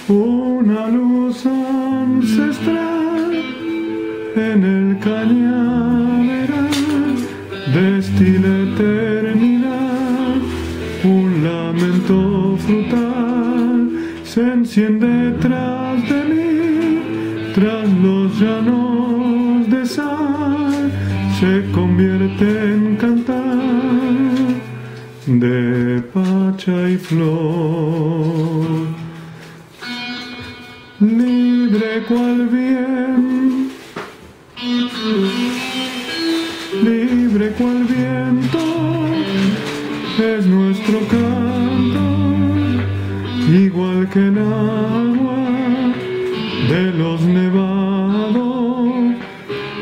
Una luz ancestral en el cañaveral destila eternidad, un lamento frutal se enciende tras de mí, tras los llanos de sal, se convierte en cantar de pacha y flor. Libre cual bien, libre cual viento, es nuestro canto, igual que el agua de los nevados,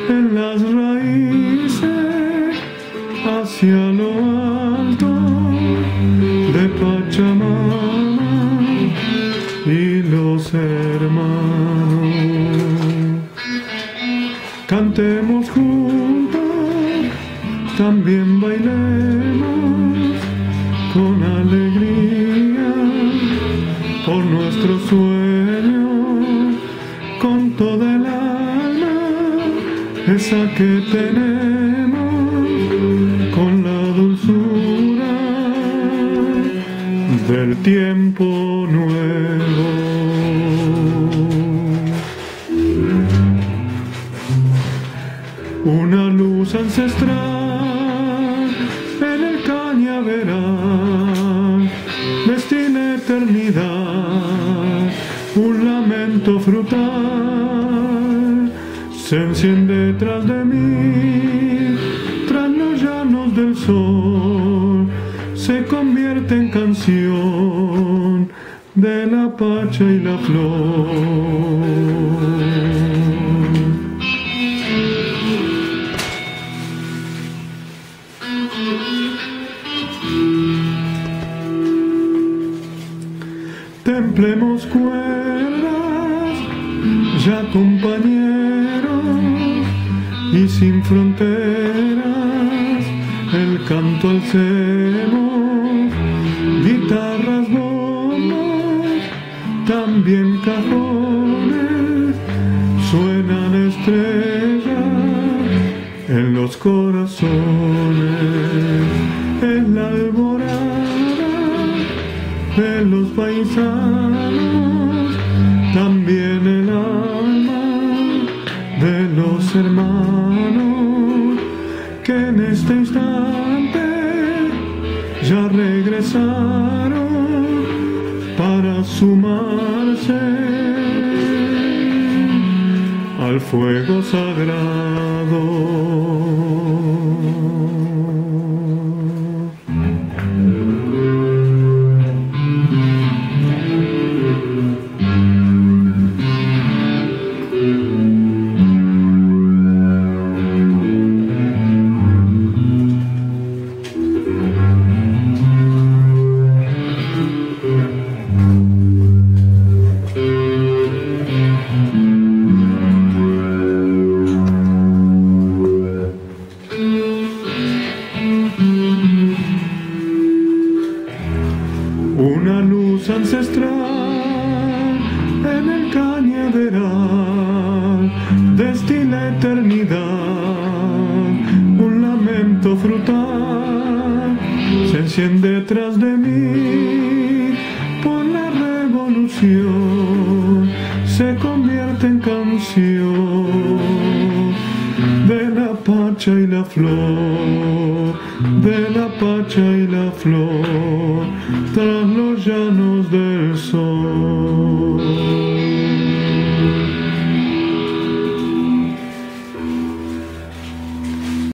en las raíces, hacia lo alto de Pachamama y los hermanos. Cantemos juntos, también bailemos con alegría por nuestro sueño, con toda el alma, esa que tenemos, con la dulzura del tiempo nuevo. Una luz ancestral en el cañaveral destila eternidad, un lamento frutal se enciende tras de mí, tras los llanos del sol, se convierte en canción de la pacha y la flor. Templemos cuerdas, ya compañeros, y sin fronteras, el canto alcemos, guitarras, bombos, también cajones, suenan estrellas en los corazones, en la alborada de los paisanos, también el alma de los hermanos que en este instante ya regresaron para sumarse al fuego sagrado. Una luz ancestral en el cañaveral destila eternidad, un lamento frutal se enciende tras de mí, por la revolución se convierte en canción de la pacha y la flor, de la pacha y la flor, tras los llanos del sol.